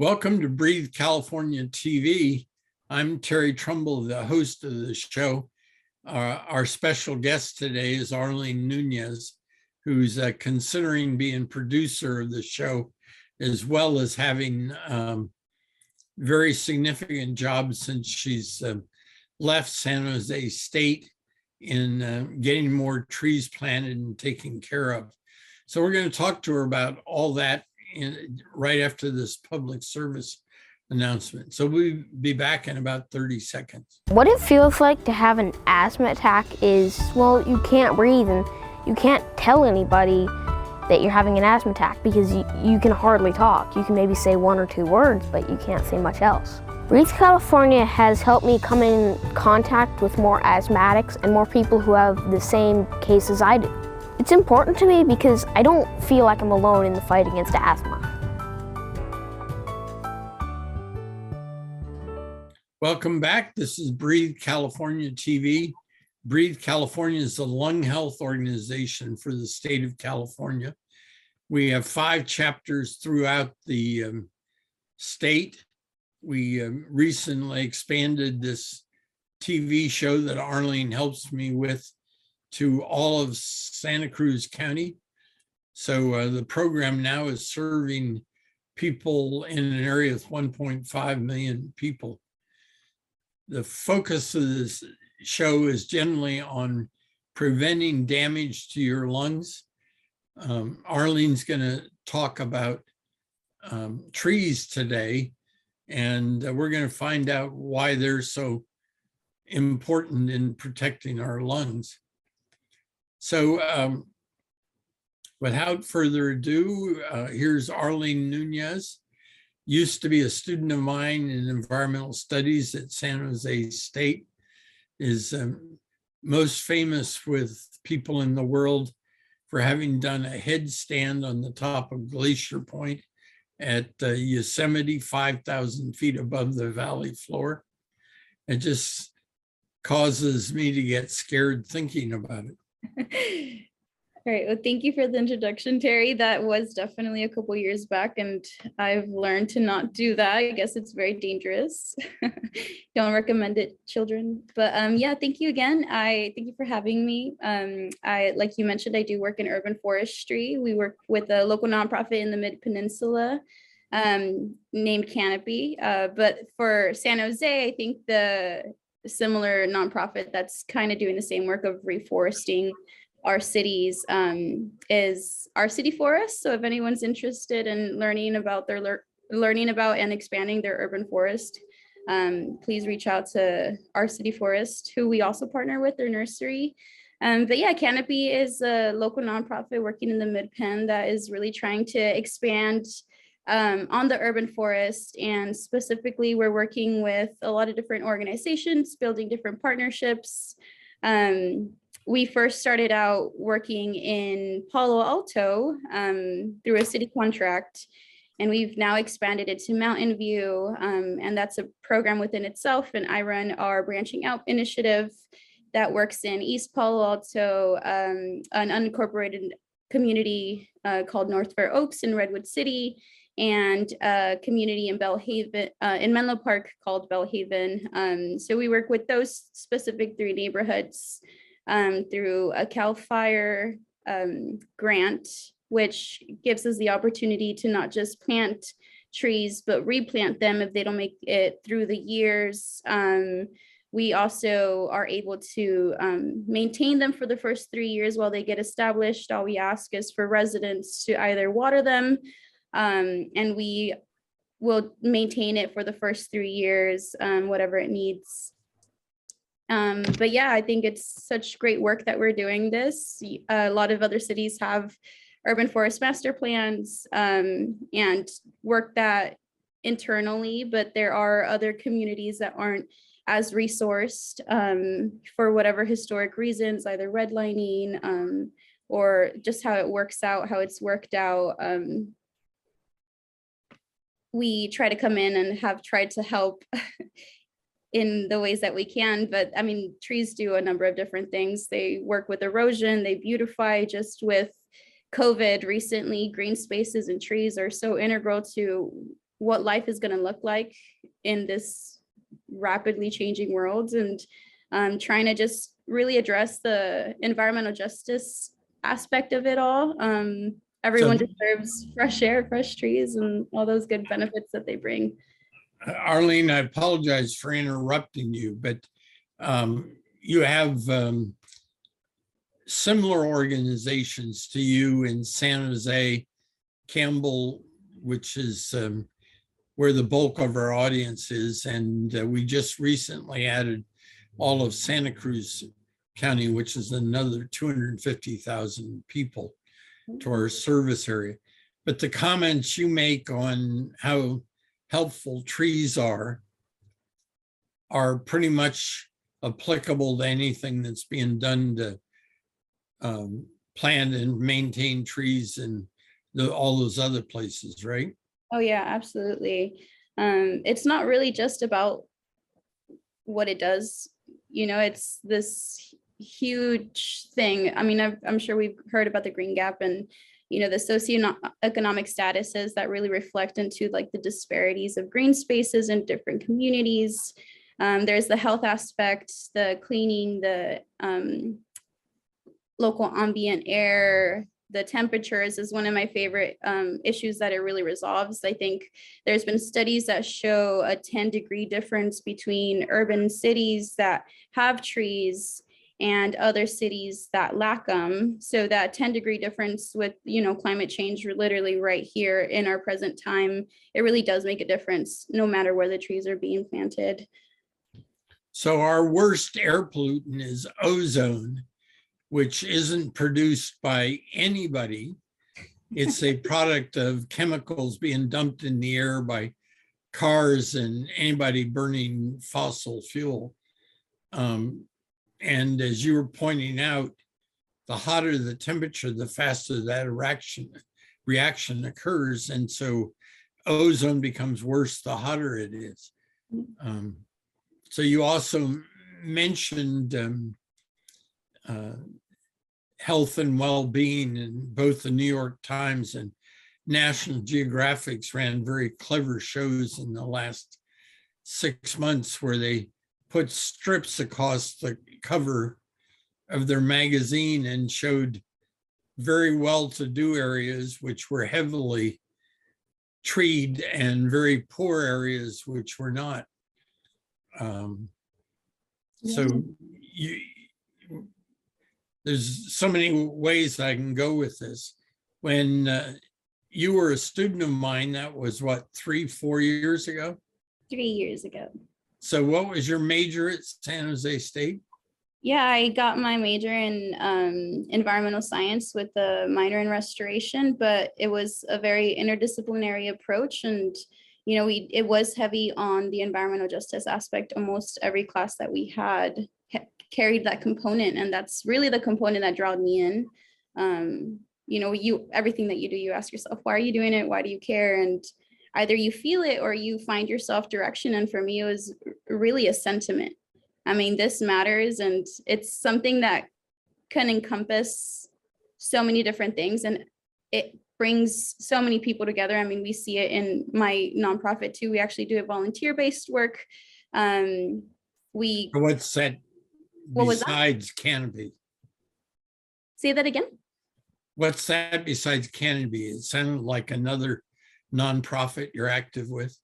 Welcome to Breathe California TV. I'm Terry Trumbull, the host of the show. Our special guest today is Arlene Nuñez, who's considering being producer of the show, as well as having very significant jobs since she's left San Jose State in getting more trees planted and taken care of. So we're going to talk to her about all that right after this public service announcement. So we'll be back in about 30 seconds. What it feels like to have an asthma attack is, well, you can't breathe and you can't tell anybody that you're having an asthma attack because you can hardly talk. You can maybe say one or two words, but you can't say much else. Breathe California has helped me come in contact with more asthmatics and more people who have the same case as I do. It's important to me because I don't feel like I'm alone in the fight against asthma. Welcome back. This is Breathe California TV. Breathe California is the lung health organization for the state of California. We have 5 chapters throughout the state. We recently expanded this TV show that Arlene helps me with to all of Santa Cruz County. So the program now is serving people in an area with 1.5 million people. The focus of this show is generally on preventing damage to your lungs. Arlene's going to talk about trees today, and we're going to find out why they're so important in protecting our lungs. So without further ado, here's Arlene Nuñez. Used to be a student of mine in environmental studies at San Jose State, is most famous with people in the world for having done a headstand on the top of Glacier Point at Yosemite, 5,000 feet above the valley floor. It just causes me to get scared thinking about it. All right, well, thank you for the introduction, Terry. That was definitely a couple years back, and I've learned to not do that. I guess it's very dangerous. Don't recommend it, children. But yeah, thank you again. Thank you for having me. Like you mentioned, I do work in urban forestry. We work with a local nonprofit in the Mid-Peninsula named Canopy. But for San Jose, I think the similar nonprofit that's kind of doing the same work of reforesting our cities is our city forest. So if anyone's interested in learning about and expanding their urban forest, please reach out to our city forest, who we also partner with, their nursery. But yeah, Canopy is a local nonprofit working in the Mid-Pen that is really trying to expand on the urban forest. And specifically, we're working with a lot of different organizations, building different partnerships. We first started out working in Palo Alto through a city contract, and we've now expanded it to Mountain View, and that's a program within itself. And I run our Branching Out initiative that works in East Palo Alto, an unincorporated community called North Fair Oaks in Redwood City, and a community in Bellhaven, in Menlo Park called Bellhaven. So we work with those specific 3 neighborhoods through a CAL FIRE grant, which gives us the opportunity to not just plant trees, but replant them if they don't make it through the years. We also are able to maintain them for the first 3 years while they get established. All we ask is for residents to either water them, and we will maintain it for the first 3 years, whatever it needs. But yeah, I think it's such great work that we're doing this. A lot of other cities have urban forest master plans and work that internally, but there are other communities that aren't as resourced for whatever historic reasons, either redlining or just how it works out, how it's worked out. We try to come in and have tried to help in the ways that we can, but I mean, trees do a number of different things. They work with erosion, they beautify. Just with COVID recently, green spaces and trees are so integral to what life is going to look like in this rapidly changing world, and trying to just really address the environmental justice aspect of it all. Everyone deserves fresh air, fresh trees, and all those good benefits that they bring. Arlene, I apologize for interrupting you, but you have similar organizations to you in San Jose, Campbell, which is where the bulk of our audience is. And we just recently added all of Santa Cruz County, which is another 250,000 people to our service area. But the comments you make on how helpful trees are pretty much applicable to anything that's being done to plant and maintain trees and all those other places, right? Oh yeah, absolutely. It's not really just about what it does, it's this huge thing. I mean, I'm sure we've heard about the Green Gap and, the socio-economic statuses that really reflect into like the disparities of green spaces in different communities. There's the health aspect, the cleaning, the local ambient air, the temperatures is one of my favorite issues that it really resolves. I think there's been studies that show a 10-degree difference between urban cities that have trees and other cities that lack them. So that 10-degree difference with, climate change literally right here in our present time, it really does make a difference no matter where the trees are being planted. So our worst air pollutant is ozone, which isn't produced by anybody. It's a product of chemicals being dumped in the air by cars and anybody burning fossil fuel. And as you were pointing out, the hotter the temperature, the faster that reaction occurs. And so ozone becomes worse the hotter it is. So you also mentioned health and well-being, and both the New York Times and National Geographic's ran very clever shows in the last 6 months where they put strips across the cover of their magazine and showed very well-to-do areas which were heavily treed and very poor areas which were not. So there's so many ways I can go with this. When you were a student of mine, that was what, 3-4 years ago? 3 years ago. So what was your major at San Jose State? Yeah, I got my major in environmental science with a minor in restoration, but it was a very interdisciplinary approach. And, it was heavy on the environmental justice aspect. Almost every class that we had carried that component. And that's really the component that drew me in. Everything that you do, you ask yourself, why are you doing it? Why do you care? And either you feel it or you find yourself direction. And for me, it was really a sentiment. I mean, this matters, and it's something that can encompass so many different things, and it brings so many people together. I mean, we see it in my nonprofit too. We actually do a volunteer-based work. What's that besides Canopy? Say that again. What's that besides Canopy? It sounded like another nonprofit you're active with.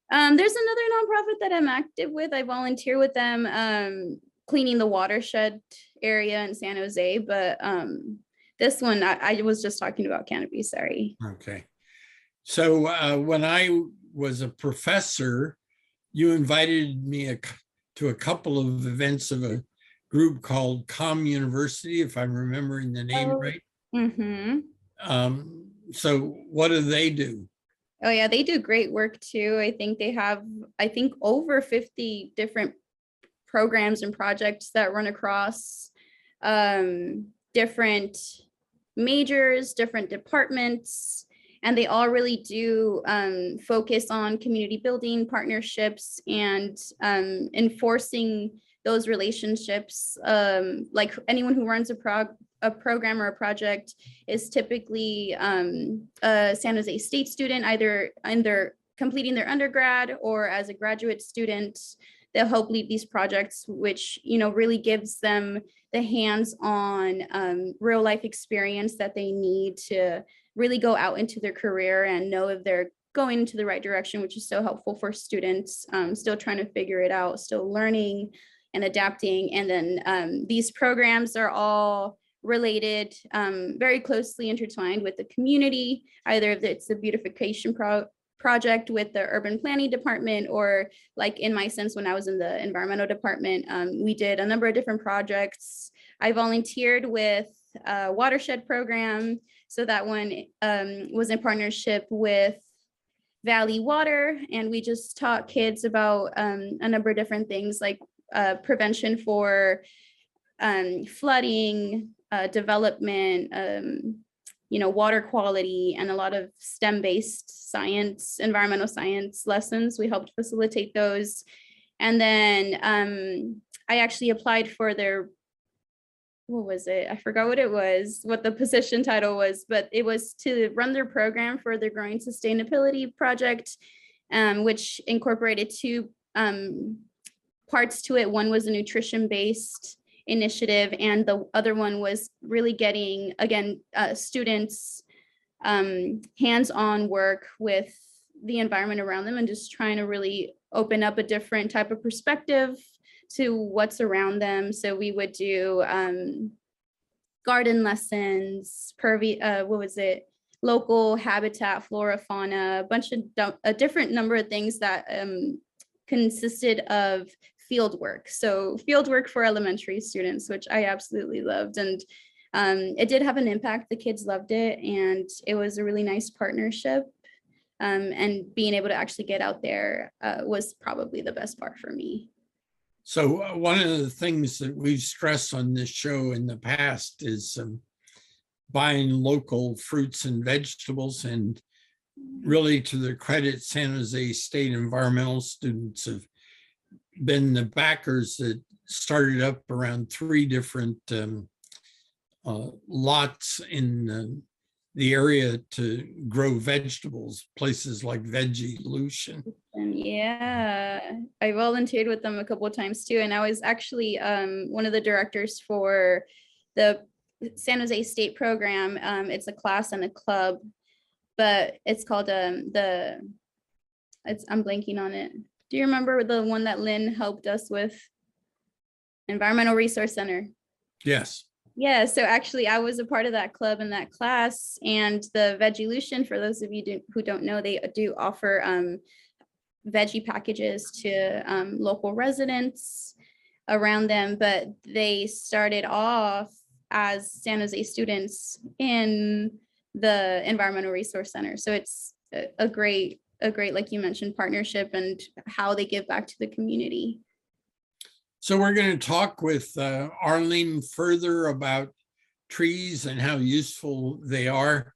There's another nonprofit that I'm active with. I volunteer with them, cleaning the watershed area in San Jose. But this one, I was just talking about Canopy, sorry. Okay. So when I was a professor, you invited me to a couple of events of a group called Com University, if I'm remembering the name right. Mm-hmm. So what do they do? Oh yeah, they do great work too. I think they have, over 50 different programs and projects that run across different majors, different departments, and they all really do focus on community building, partnerships, and enforcing those relationships. Like anyone who runs a a program or a project is typically a San Jose State student, either completing their undergrad or as a graduate student. They'll help lead these projects, which, you know, really gives them the hands-on real life experience that they need to really go out into their career and know if they're going into the right direction, which is so helpful for students still trying to figure it out, still learning and adapting. And then these programs are all related, very closely intertwined with the community, either if it's the beautification project with the urban planning department, or like in my sense, when I was in the environmental department, we did a number of different projects. I volunteered with a watershed program. So that one was in partnership with Valley Water, and we just taught kids about a number of different things like prevention for flooding, development, you know, water quality, and a lot of STEM-based science, environmental science lessons. We helped facilitate those. And then I actually applied for their, what was it? I forgot what it was, what the position title was, but it was to run their program for their growing sustainability project, which incorporated two parts to it. One was a nutrition-based initiative, and the other one was really getting, again, students hands-on work with the environment around them and just trying to really open up a different type of perspective to what's around them. So we would do garden lessons, local habitat, flora, fauna, a different number of things that consisted of field work. So field work for elementary students, which I absolutely loved. And it did have an impact. The kids loved it. And it was a really nice partnership. And being able to actually get out there was probably the best part for me. So one of the things that we've stressed on this show in the past is buying local fruits and vegetables, and really, to their credit, San Jose State environmental students have been the backers that started up around 3 different lots in the area to grow vegetables, places like Veggie-lution. And yeah, I volunteered with them a couple of times too. And I was actually one of the directors for the San Jose State program. It's a class and a club, but it's called I'm blanking on it. Do you remember the one that Lynn helped us with? Environmental Resource Center. Yes. Yeah, so actually I was a part of that club in that class, and the Veggie-lution, for those of you who don't know, they do offer veggie packages to local residents around them, but they started off as San Jose students in the Environmental Resource Center. So it's a great, like you mentioned, partnership and how they give back to the community. So we're going to talk with Arlene further about trees and how useful they are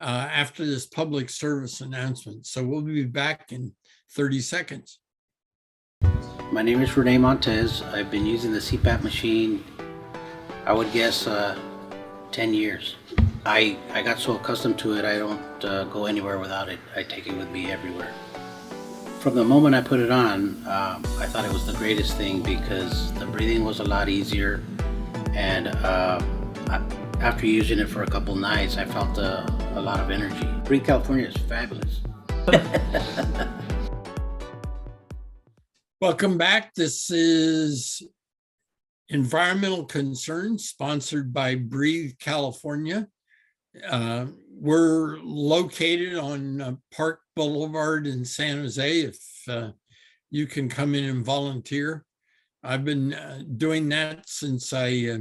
after this public service announcement. So we'll be back in 30 seconds. My name is Rene Montez. I've been using the CPAP machine, I would guess 10 years. I got so accustomed to it, I don't go anywhere without it. I take it with me everywhere. From the moment I put it on, I thought it was the greatest thing because the breathing was a lot easier, and after using it for a couple nights, I felt a lot of energy. Breathe California is fabulous. Welcome back. This is Environmental Concerns, sponsored by Breathe California. We're located on Park Boulevard in San Jose. If you can come in and volunteer. I've been doing that since I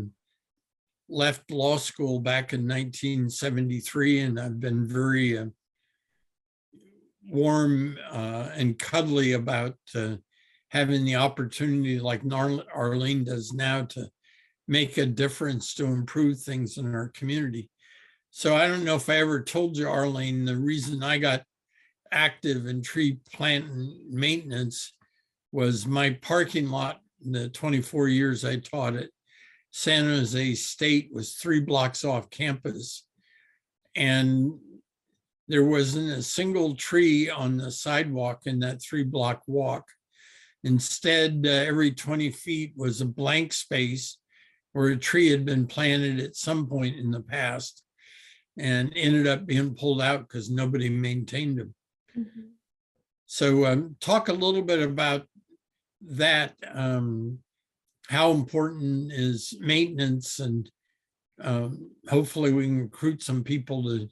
left law school back in 1973, and I've been very warm and cuddly about having the opportunity, like Arlene does now, to make a difference to improve things in our community. So I don't know if I ever told you, Arlene, the reason I got active in tree plant maintenance was my parking lot in the 24 years I taught it San Jose State was 3 blocks off campus. And there wasn't a single tree on the sidewalk in that 3-block walk. Instead, every 20 feet was a blank space where a tree had been planted at some point in the past and ended up being pulled out because nobody maintained them. Mm-hmm. So talk a little bit about that. How important is maintenance, and hopefully we can recruit some people to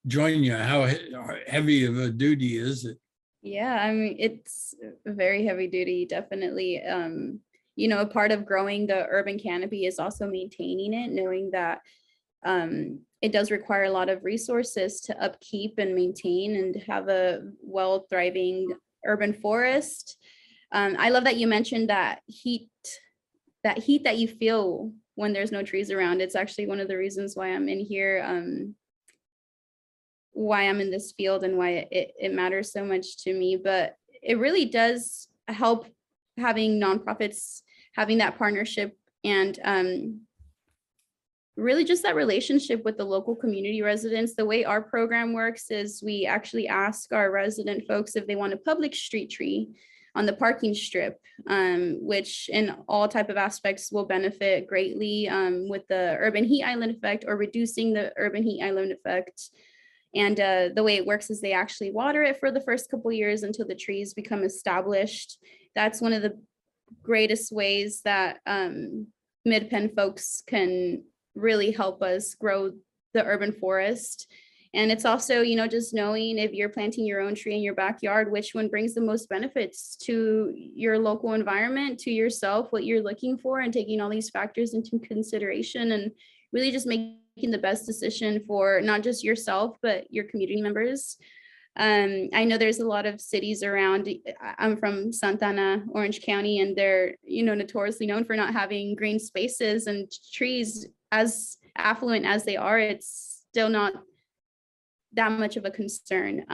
join you. How heavy of a duty is it? Yeah, I mean, it's very heavy duty, definitely. You know, a part of growing the urban canopy is also maintaining it, knowing that it does require a lot of resources to upkeep and maintain and have a well thriving urban forest. I love that you mentioned that heat that you feel when there's no trees around. It's actually one of the reasons why I'm in here, why I'm in this field and why it matters so much to me. But it really does help having nonprofits, having that partnership, and really just that relationship with the local community residents. The way our program works is we actually ask our resident folks if they want a public street tree on the parking strip, which in all type of aspects will benefit greatly with the urban heat island effect or reducing the urban heat island effect. And the way it works is they actually water it for the first couple of years until the trees become established. That's one of the greatest ways that Mid-Pen folks can really help us grow the urban forest. And it's also, you know, just knowing if you're planting your own tree in your backyard, which one brings the most benefits to your local environment, to yourself, what you're looking for, and taking all these factors into consideration and really just making the best decision for not just yourself, but your community members. I know there's a lot of cities around. I'm from Santa Ana, Orange County, and they're, you know, notoriously known for not having green spaces and trees. As affluent as they are, it's still not that much of a concern.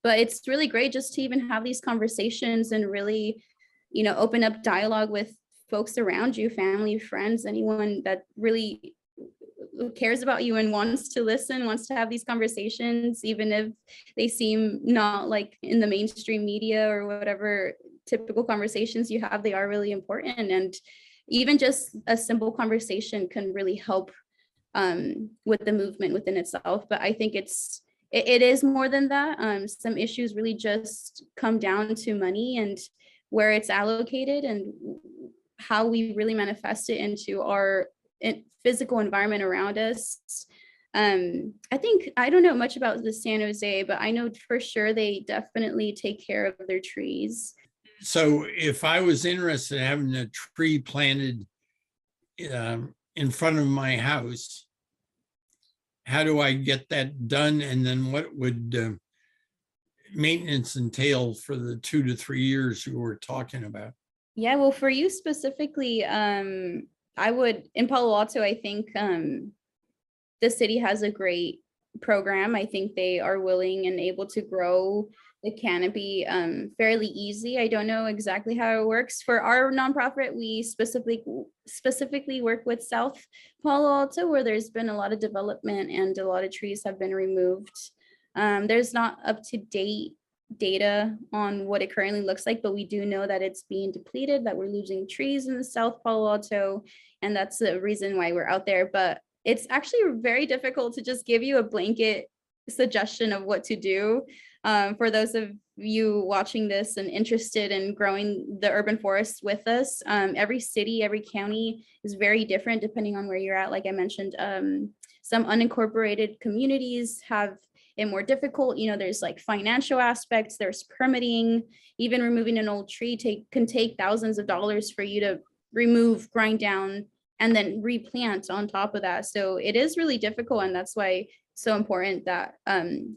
But it's really great just to even have these conversations and really, you know, open up dialogue with folks around you, family, friends, anyone that really cares about you and wants to listen, wants to have these conversations, even if they seem not like in the mainstream media or whatever typical conversations you have, they are really important. And even just a simple conversation can really help with the movement within itself. But I think it is more than that. Some issues really just come down to money and where it's allocated and how we really manifest it into our physical environment around us. I think, I don't know much about the San Jose, but I know for sure they definitely take care of their trees. So if I was interested in having a tree planted in front of my house, how do I get that done? And then what would maintenance entail for the 2 to 3 years you were talking about? Yeah, well, for you specifically, I would, in Palo Alto, I think the city has a great program. I think they are willing and able to grow the canopy fairly easy. I don't know exactly how it works. For our nonprofit, we specifically work with South Palo Alto, where there's been a lot of development and a lot of trees have been removed. There's not up-to-date data on what it currently looks like, but we do know that it's being depleted, that we're losing trees in the South Palo Alto, and that's the reason why we're out there. But it's actually very difficult to just give you a blanket suggestion of what to do. For those of you watching this and interested in growing the urban forest with us, every city, every county is very different depending on where you're at. Like I mentioned, some unincorporated communities have it more difficult. You know, there's like financial aspects, there's permitting, even removing an old tree can take thousands of dollars for you to remove, grind down, and then replant on top of that. So it is really difficult, and that's why so important that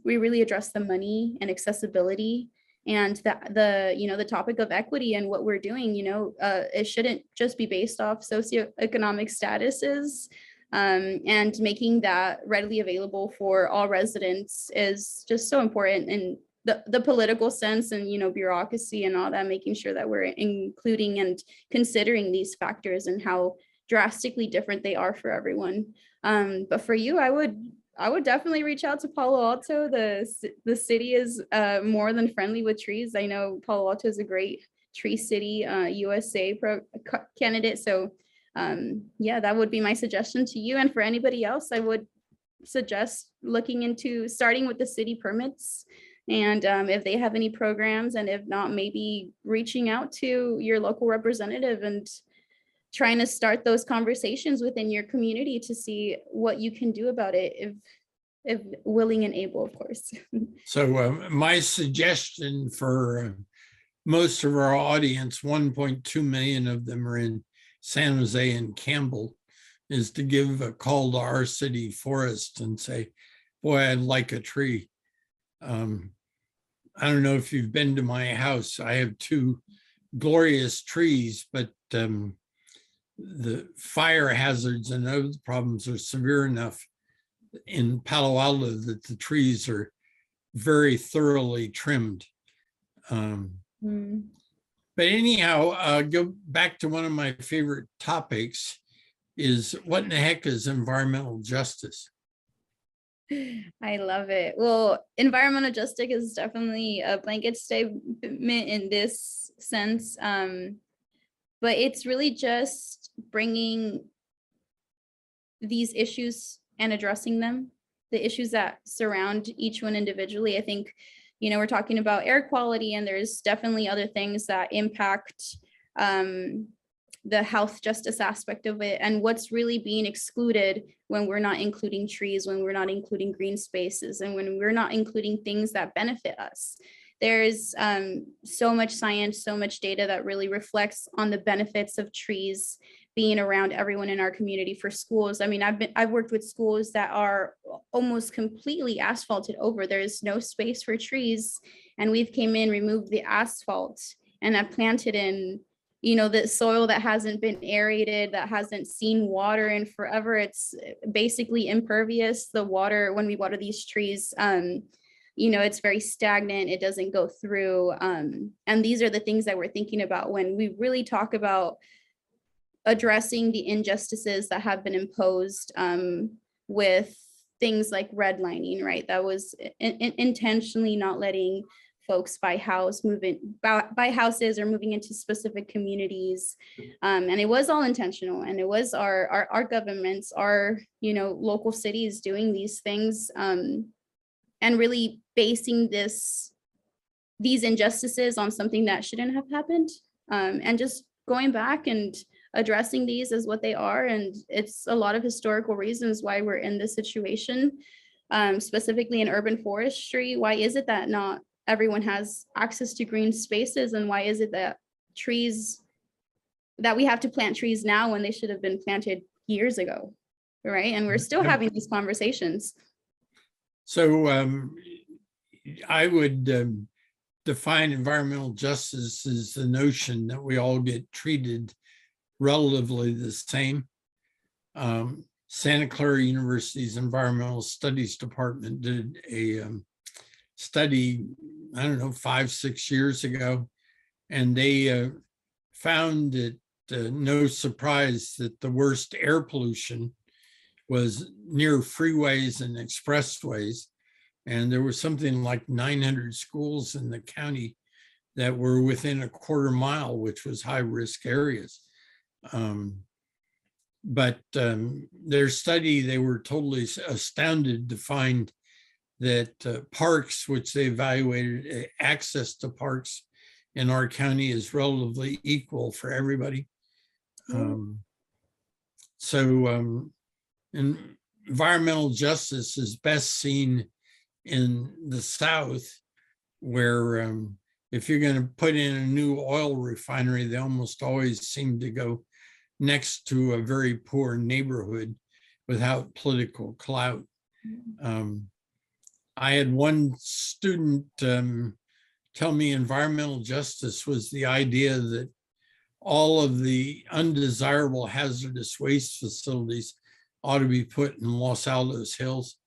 we really address the money and accessibility and the topic of equity and what we're doing. It shouldn't just be based off socio-economic statuses, and making that readily available for all residents is just so important in the political sense, and bureaucracy and all that, making sure that we're including and considering these factors and how drastically different they are for everyone. But for you, I would definitely reach out to Palo Alto. The city is more than friendly with trees. I know Palo Alto is a great tree city, USA candidate. So yeah, that would be my suggestion to you. And for anybody else, I would suggest looking into starting with the city permits. And if they have any programs, and if not, maybe reaching out to your local representative and trying to start those conversations within your community to see what you can do about it, if willing and able, of course. So my suggestion for most of our audience, 1.2 million of them are in San Jose and Campbell, is to give a call to our city forest and say, boy, I'd like a tree. I don't know if you've been to my house. I have 2 glorious trees, but the fire hazards and other problems are severe enough in Palo Alto that the trees are very thoroughly trimmed. But anyhow, go back to one of my favorite topics is what in the heck is environmental justice? I love it. Well, environmental justice is definitely a blanket statement in this sense. But it's really just bringing these issues and addressing them, the issues that surround each one individually. I think, we're talking about air quality, and there's definitely other things that impact the health justice aspect of it, and what's really being excluded when we're not including trees, when we're not including green spaces, and when we're not including things that benefit us. There's so much science, so much data that really reflects on the benefits of trees being around everyone in our community. For schools, I mean, I've worked with schools that are almost completely asphalted over. There's no space for trees, and we've came in, removed the asphalt, and have planted in, the soil that hasn't been aerated, that hasn't seen water in forever. It's basically impervious. The water, when we water these trees, it's very stagnant. It doesn't go through. And these are the things that we're thinking about when we really talk about addressing the injustices that have been imposed with things like redlining, right? That was intentionally not letting folks buy houses or moving into specific communities. And it was all intentional. And it was our governments, our, local cities doing these things, and really basing these injustices on something that shouldn't have happened, and just going back and addressing these as what they are. And it's a lot of historical reasons why we're in this situation, specifically in urban forestry. Why is it that not everyone has access to green spaces? And why is it that we have to plant trees now when they should have been planted years ago, right? And we're still having these conversations. So I would define environmental justice as the notion that we all get treated relatively the same. Santa Clara University's Environmental Studies Department did a study, 5-6 years ago, and they found that no surprise that the worst air pollution was near freeways and expressways. And there was something like 900 schools in the county that were within a quarter mile, which was high risk areas. But their study, they were totally astounded to find that parks, which they evaluated, access to parks in our county is relatively equal for everybody. Environmental justice is best seen in the South, where if you're going to put in a new oil refinery, they almost always seem to go next to a very poor neighborhood without political clout. I had one student tell me environmental justice was the idea that all of the undesirable hazardous waste facilities ought to be put in Los Altos Hills.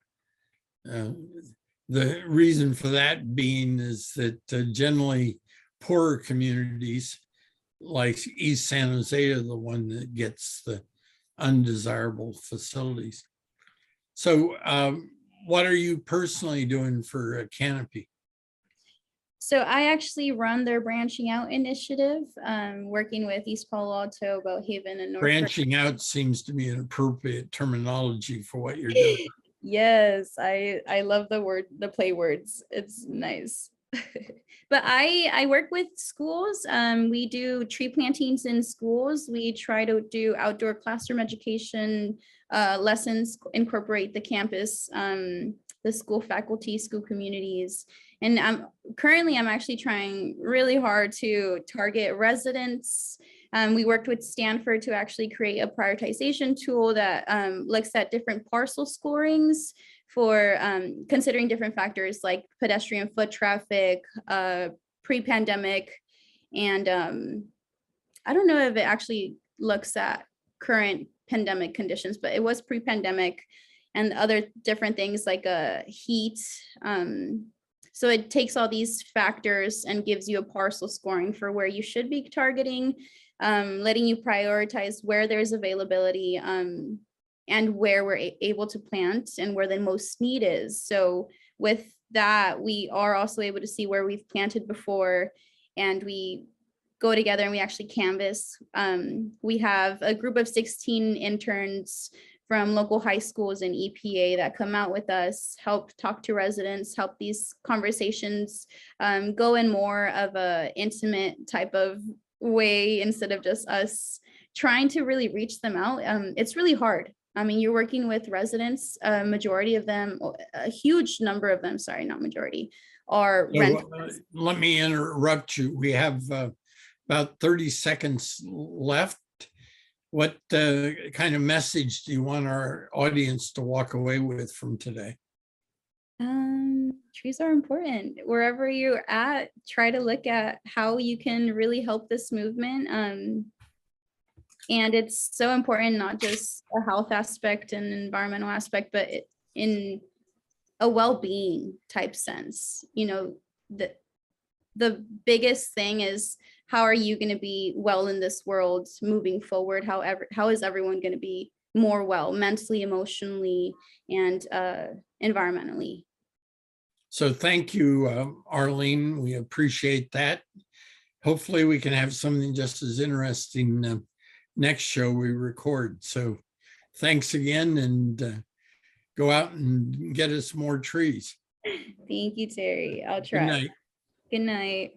The reason for that being is that generally poorer communities like East San Jose are the one that gets the undesirable facilities. So what are you personally doing for Canopy? So I actually run their branching out initiative, working with East Palo Alto, Bellhaven, and North. Branching out seems to be an appropriate terminology for what you're doing. Yes, I love the play words. It's nice. But I work with schools. We do tree plantings in schools. We try to do outdoor classroom education lessons, incorporate the campus, the school faculty, school communities. And currently I'm actually trying really hard to target residents. We worked with Stanford to actually create a prioritization tool that looks at different parcel scorings for considering different factors like pedestrian foot traffic, pre-pandemic, and I don't know if it actually looks at current pandemic conditions, but it was pre-pandemic and other different things like heat. So it takes all these factors and gives you a parcel scoring for where you should be targeting, letting you prioritize where there's availability and where we're able to plant and where the most need is. So with that, we are also able to see where we've planted before, and we go together and we actually canvas. We have a group of 16 interns from local high schools and EPA that come out with us, help talk to residents, help these conversations go in more of a intimate type of way instead of just us trying to really reach them out. It's really hard. I mean, you're working with residents, majority of them, a huge number of them, sorry, not majority, are renters. Let me interrupt you. We have about 30 seconds left. What kind of message do you want our audience to walk away with from today? Trees are important. Wherever you're at, try to look at how you can really help this movement. And it's so important, not just a health aspect and environmental aspect, but in a well-being type sense. You know, the biggest thing is, how are you going to be well in this world moving forward? How is everyone going to be more well mentally, emotionally, and environmentally? So thank you, Arlene. We appreciate that. Hopefully we can have something just as interesting next show we record. So thanks again, and go out and get us more trees. Thank you, Terry. I'll try. Good night. Good night.